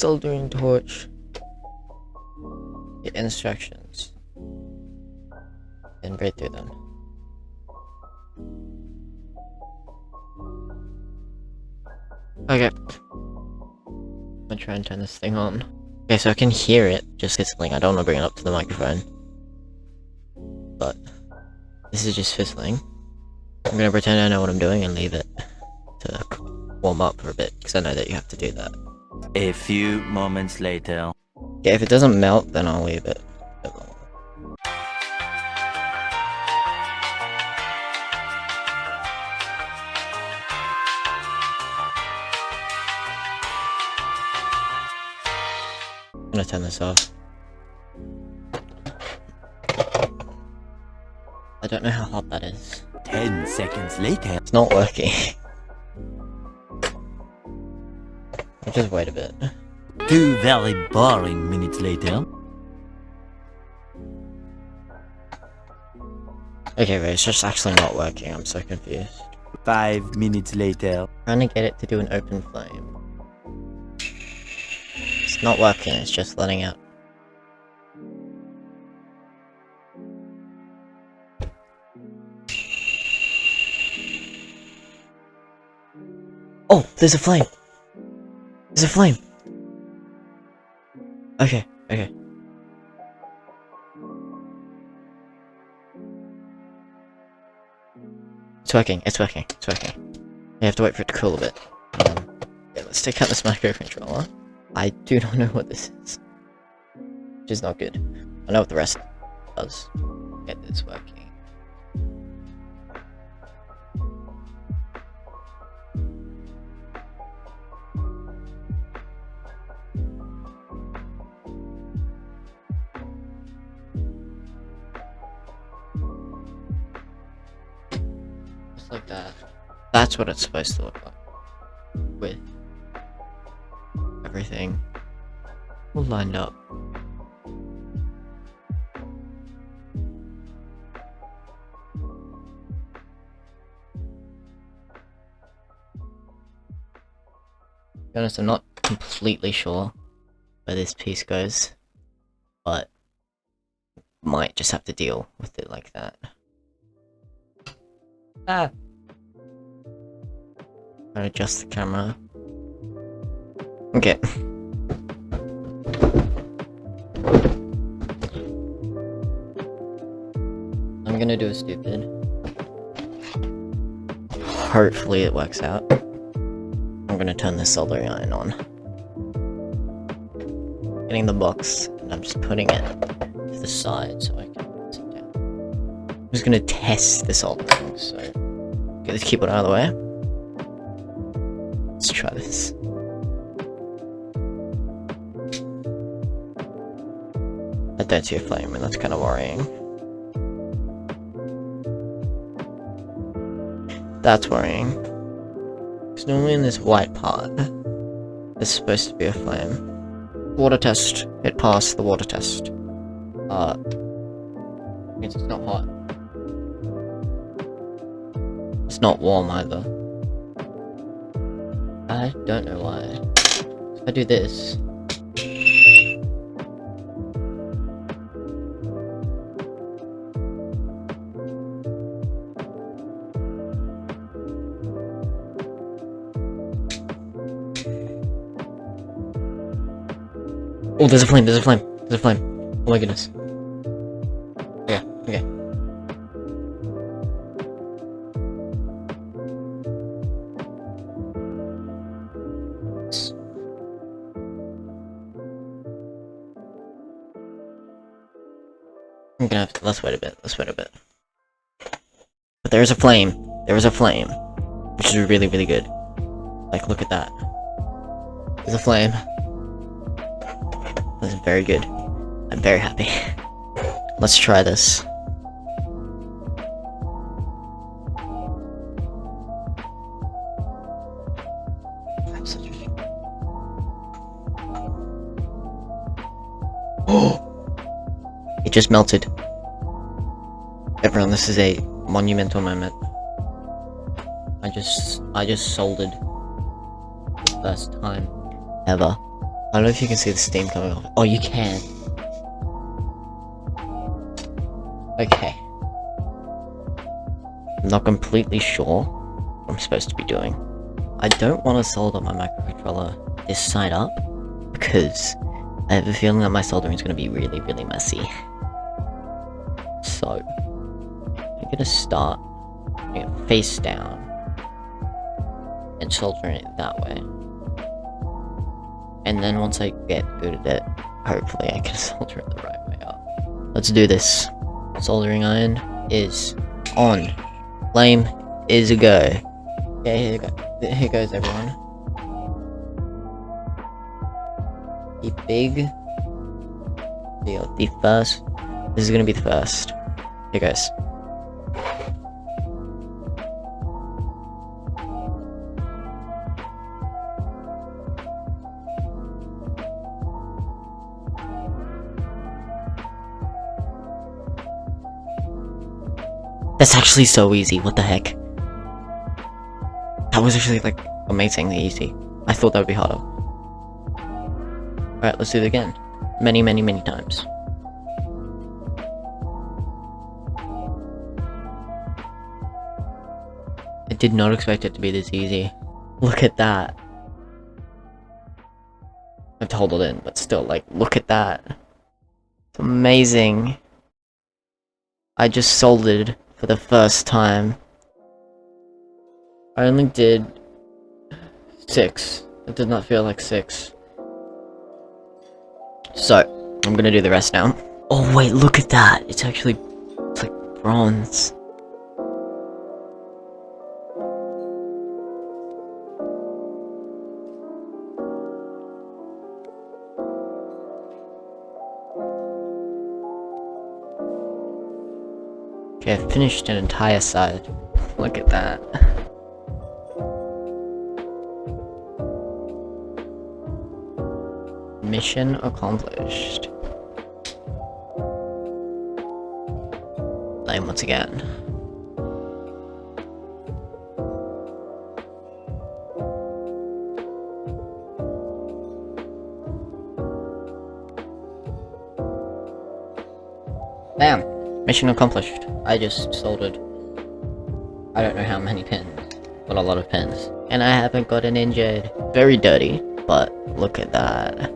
still doing torch. Get instructions. And read through them. Okay. I'm gonna try and turn this thing on. Okay, so I can hear it just fizzling. I don't want to bring it up to the microphone. But this is just fizzling. I'm gonna pretend I know what I'm doing and leave it to warm up for a bit, because I know that you have to do that. A few moments later. Yeah, if it doesn't melt, then I'll leave it a bit longer. I'm gonna turn this off. I don't know how hot that is. 10 seconds later. It's not working. I'll just wait a bit. 2 very boring minutes later. Okay, wait, it's just actually not working. I'm so confused. 5 minutes later. Trying to get it to do an open flame. It's not working, it's just letting out. Oh, there's a flame! There's a flame! Okay, okay. It's working, it's working, it's working. You have to wait for it to cool a bit. Yeah, let's take out this microcontroller. I do not know what this is. Which is not good. I know what the rest does. Get this working. Just like that. That's what it's supposed to look like. With everything all lined up. To be honest, I'm not completely sure where this piece goes, but might just have to deal with it like that. Ah! I'll adjust the camera. Okay. I'm gonna do a stupid. Hopefully it works out. I'm gonna turn the soldering iron on. Getting the box, and I'm just putting it to the side so I can sit down. I'm just gonna test the soldering, so get this keyboard out of the way. Let's try this. I don't see a flame, and that's kind of worrying. That's worrying. Because normally in this white part, there's supposed to be a flame. Water test. It passed the water test. Means it's not hot. It's not warm either. I don't know why. If I do this... Oh, there's a flame, there's a flame, there's a flame. Oh my goodness. Okay, okay. I'm gonna have to, let's wait a bit, let's wait a bit. But there is a flame, there is a flame. Which is really, really good. Like, look at that. There's a flame. This is very good. I'm very happy. Let's try this. I'm such a... Oh! It just melted. Everyone, this is a monumental moment. I just soldered for the first time ever I don't know if you can see the steam coming off. Oh, you can. Okay. I'm not completely sure what I'm supposed to be doing. I don't want to solder my microcontroller this side up, because I have a feeling that my soldering is going to be really, really messy. So, I'm gonna start face down and soldering it that way. And then once I get good at it, hopefully I can solder it the right way up. Let's do this. Soldering iron is on. Flame is a go. Okay, here goes everyone. The big deal. The first. This is gonna be the first. Here goes. That's actually so easy, what the heck? That was actually, like, amazingly easy. I thought that would be harder. Alright, let's do it again. Many, many, many times. I did not expect it to be this easy. Look at that. I have to hold it in, but still, like, look at that. It's amazing. I just soldered for the first time. I only did 6. It did not feel like 6. So, I'm gonna do the rest now. Oh wait, look at that! It's actually, it's like bronze. Okay, I finished an entire side. Look at that. Mission accomplished. Flame once again. Bam! Mission accomplished. I just soldered, I don't know how many pins, but a lot of pins. And I haven't gotten injured. Very dirty, but look at that.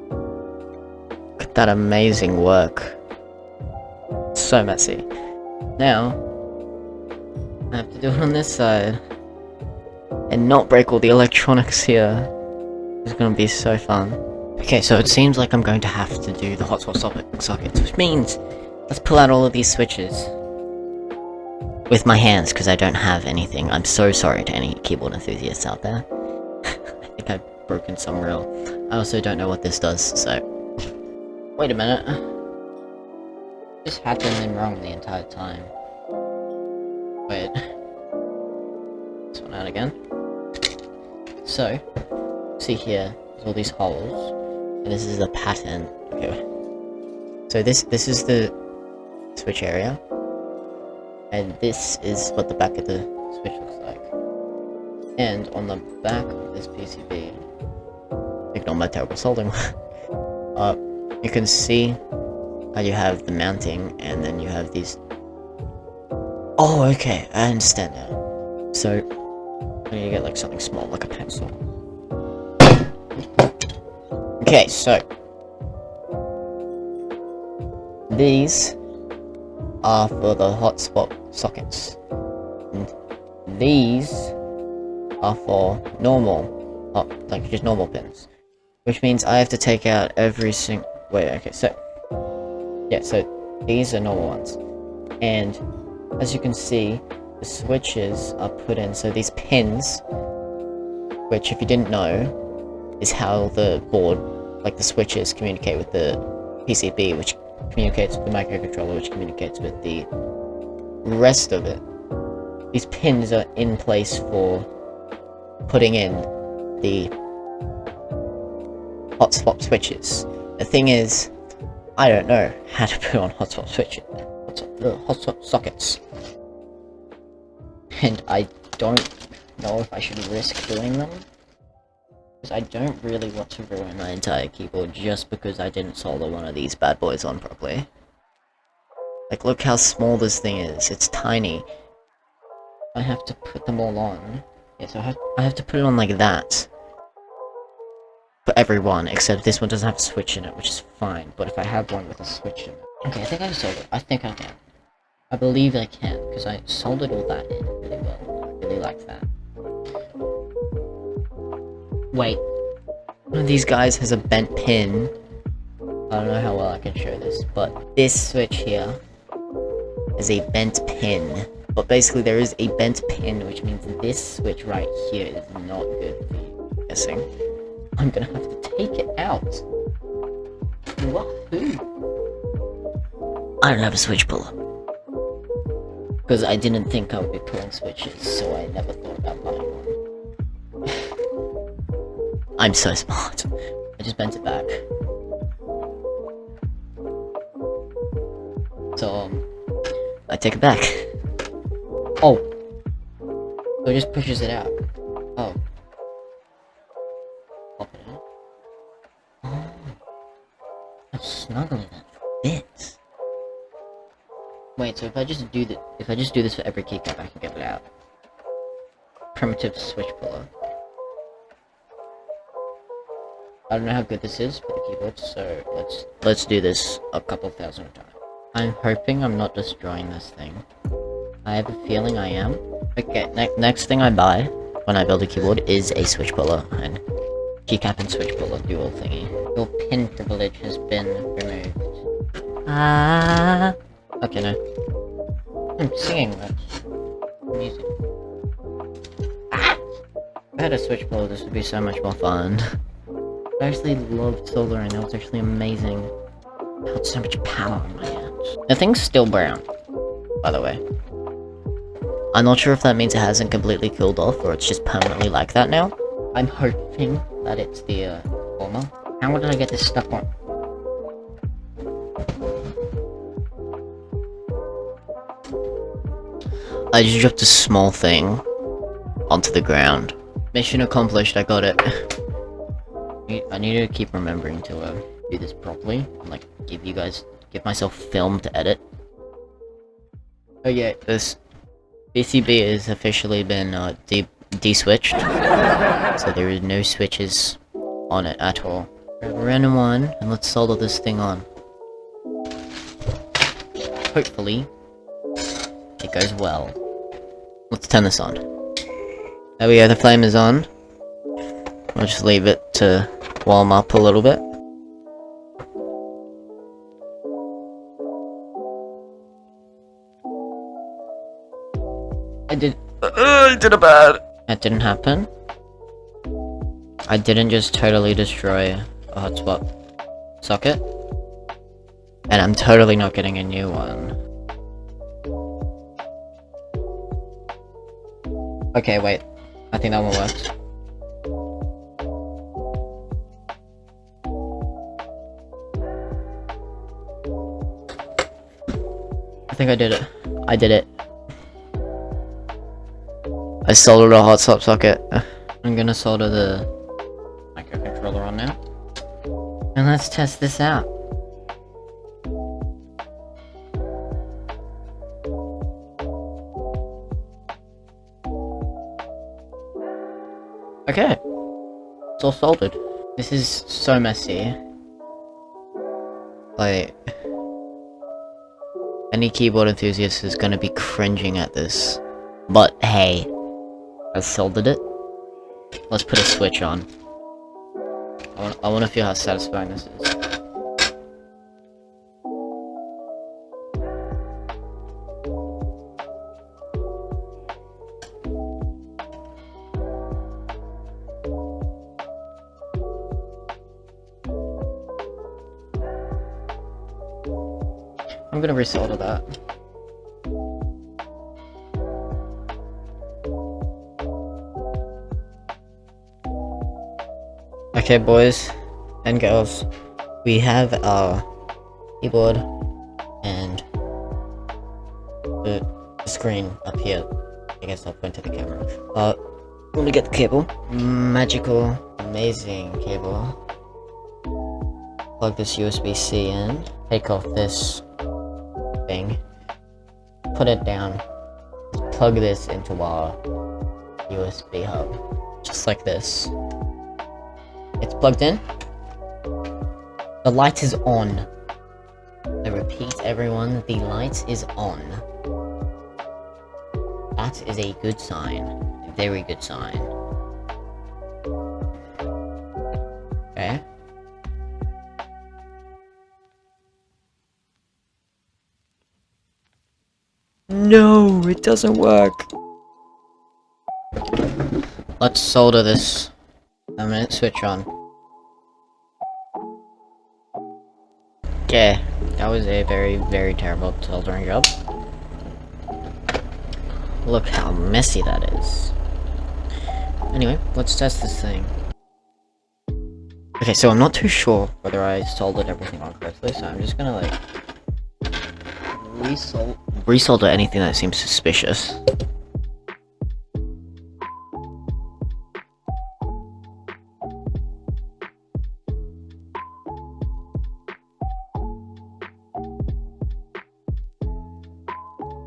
Look at that amazing work. So messy. Now, I have to do it on this side. And not break all the electronics here. It's gonna be so fun. Okay, so it seems like I'm going to have to do the hotspot sockets, which means let's pull out all of these switches with my hands, because I don't have anything. I'm so sorry to any keyboard enthusiasts out there. I think I've broken some rail. I also don't know what this does, so... Wait a minute. This had been wrong the entire time. Wait. This one out again. So, see here, there's all these holes, and this is the pattern. Okay. So this is the switch area, and this is what the back of the switch looks like. And on the back of this PCB, ignore my terrible soldering, you can see how you have the mounting, and then you have these... Oh, okay, I understand now. So, I need to get like something small, like a pencil. Okay, so these are for the hotspot sockets, and these are for normal, like just normal pins, which means I have to take out every single... Wait, okay, so yeah, so these are normal ones, and as you can see, the switches are put in. So these pins, which if you didn't know, is how the board, like the switches, communicate with the PCB, which communicates with the microcontroller, which communicates with the rest of it. These pins are in place for putting in the hotspot switches. The thing is, I don't know how to put on hotspot switches, hotspot sockets, and I don't know if I should risk doing them. Because I don't really want to ruin my entire keyboard just because I didn't solder one of these bad boys on properly. Like, look how small this thing is. It's tiny. I have to put them all on. Yeah, so I have to put it on like that. For every one, except this one doesn't have a switch in it, which is fine. But if I have one with a switch in it... Okay, I think I soldered. I think I can. I believe I can, because I soldered all that in really well. I really like that. Wait. One of these guys has a bent pin. I don't know how well I can show this, but this switch here is a bent pin. But basically there is a bent pin, which means this switch right here is not good for you, I'm guessing. I'm gonna have to take it out. Wahoo! I don't have a switch puller. Because I didn't think I would be pulling switches, so I never thought about buying one. I'm so smart. I just bent it back. So, I take it back. Oh! So it just pushes it out. Oh. Pop it out. Oh. I'm snuggling that fits. Wait, so if I just do this for every keycap, I can get it out. Primitive switch puller. I don't know how good this is for the keyboard, so let's do this a couple thousand times. I'm hoping I'm not destroying this thing. I have a feeling I am. Okay, next thing I buy when I build a keyboard is a switch puller and keycap and switch puller dual thingy. Your pin privilege has been removed. Ah. Okay, no. I'm singing music. Ah! If I had a switch puller, this would be so much more fun. I actually loved soldering, that was actually amazing. I had so much power in my hands. The thing's still brown, by the way. I'm not sure if that means it hasn't completely cooled off, or it's just permanently like that now. I'm hoping that it's the, former. How did I get this stuck on? I just dropped a small thing onto the ground. Mission accomplished, I got it. I need to keep remembering to do this properly and like give myself film to edit. Oh yeah, this PCB has officially been de-switched, so there is no switches on it at all. Grab a random one and let's solder this thing on. Hopefully it goes well. Let's turn this on. There we go, the flame is on. I'll just leave it to warm up a little bit. I did a bad. That didn't happen. I didn't just totally destroy a hotspot socket. And I'm totally not getting a new one. Okay, wait. I think that one works. I think I did it. I did it. I soldered a hotspot socket. I'm gonna solder the microcontroller on now. And let's test this out. Okay. It's all soldered. This is so messy. Like, any keyboard enthusiast is gonna be cringing at this. But hey, I soldered it. Let's put a switch on. I wanna feel how satisfying this is. I'm gonna resolder that. Okay, boys and girls, we have our keyboard and the screen up here. I guess I'll point to the camera. Let me get the cable. Magical, amazing cable. Plug this USB-C in. Take off this thing. Put it down. Plug this into our USB hub. Just like this. It's plugged in. The light is on. I repeat, everyone, the light is on. That is a good sign. A very good sign. Okay. No, it doesn't work. Let's solder this. A minute, switch on. Okay, that was a very, very terrible soldering job. Look how messy that is. Anyway, let's test this thing. Okay, so I'm not too sure whether I soldered everything on correctly, so I'm just gonna like resolder anything that seems suspicious.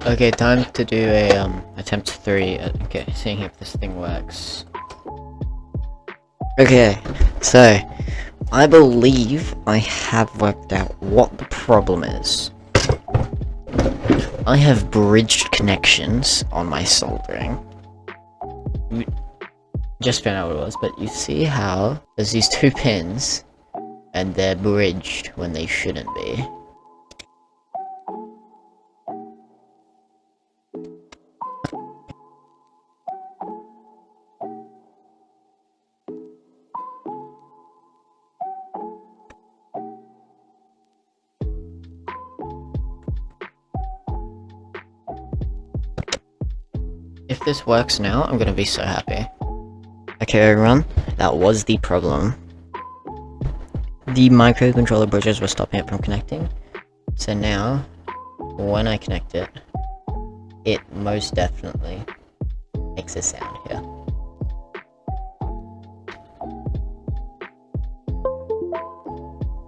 Okay, time to do a attempt 3. Okay, seeing if this thing works. Okay, so I believe I have worked out what the problem is. I have bridged connections on my soldering. Just found out what it was, but you see how there's these two pins and they're bridged when they shouldn't be. If this works now, I'm gonna be so happy. Okay everyone, that was the problem. The microcontroller bridges were stopping it from connecting. So now, when I connect it, it most definitely makes a sound here.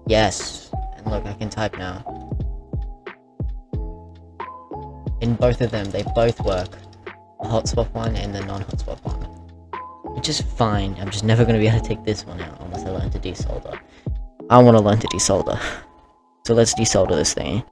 Yes, and look, I can type now. In both of them, they both work. The hotspot one and the non-hotspot one. Which is fine, I'm just never gonna be able to take this one out unless I learn to desolder. I wanna learn to desolder. So let's desolder this thing.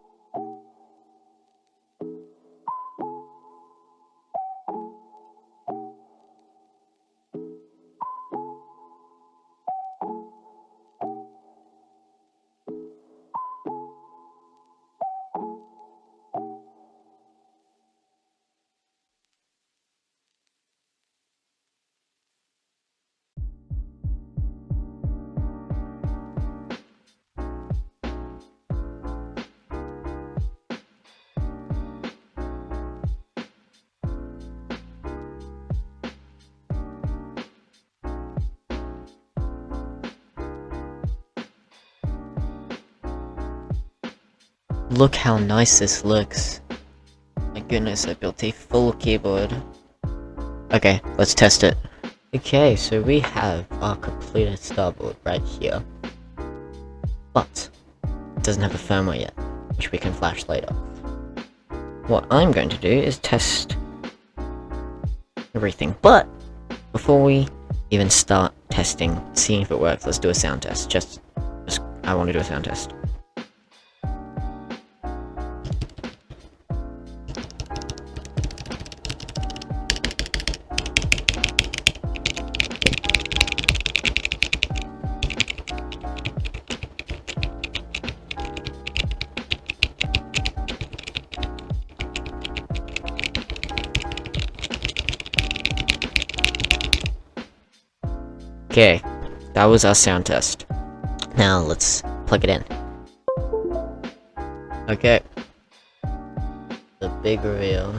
Look how nice this looks. My goodness, I built a full keyboard. Okay, let's test it. Okay, so we have our completed starboard right here. But it doesn't have a firmware yet, which we can flash later. What I'm going to do is test everything, but before we even start testing, seeing if it works, let's do a sound test. Just I want to do a sound test. Okay, that was our sound test. Now let's plug it in. Okay. The big reveal.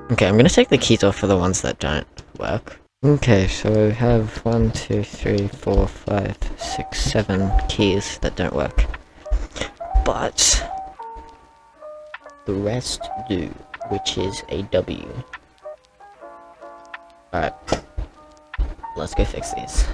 Okay, I'm gonna take the keys off for the ones that don't work. Okay, so we have 1, 2, 3, 4, 5, 6, 7 keys that don't work. But the rest do, which is a W. Alright, let's go fix these.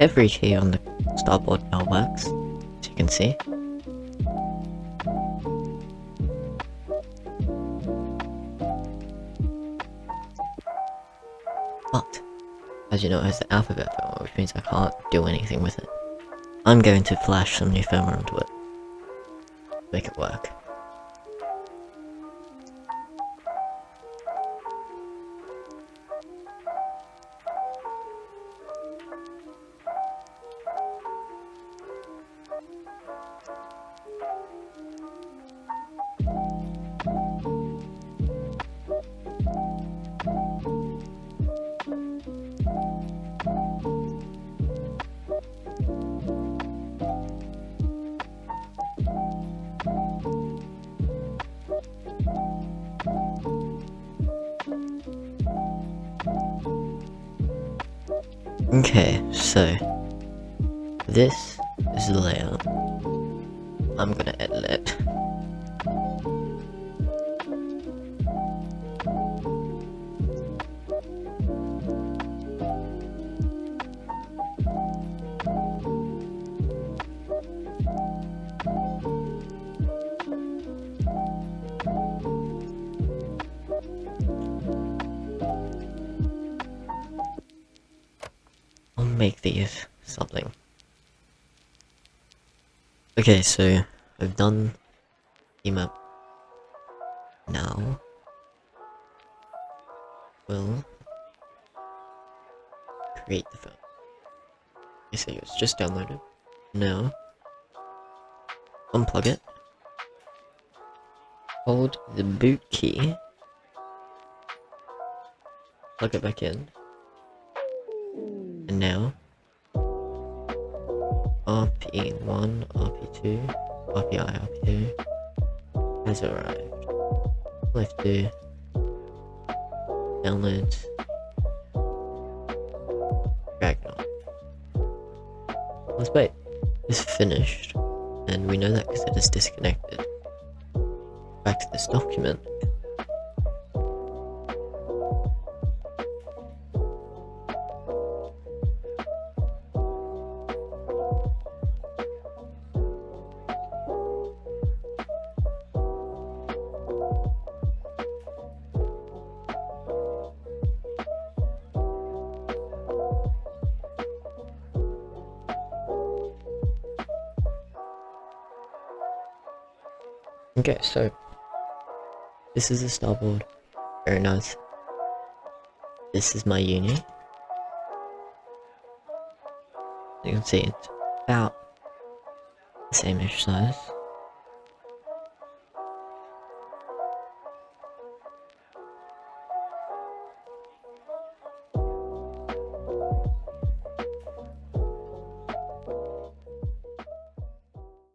Every key on the starboard now works, as you can see. But, as you know, it has the alphabet firmware, which means I can't do anything with it. I'm going to flash some new firmware onto it. Make it work. Okay, so this is the layout. I'm gonna edit it. I'll make these something. Okay, so I've done the map. Now we'll create the film. You see, it's just downloaded. Now unplug it. Hold the boot key. Plug it back in. And now RP1, RP2, RPI, RP2 has arrived. All I have to do, download, drag it on. Let's wait. It's finished, and we know that because it is disconnected. Back to this document. Okay, so this is the starboard. Very nice. This is my uni. You can see it's about the same-ish size.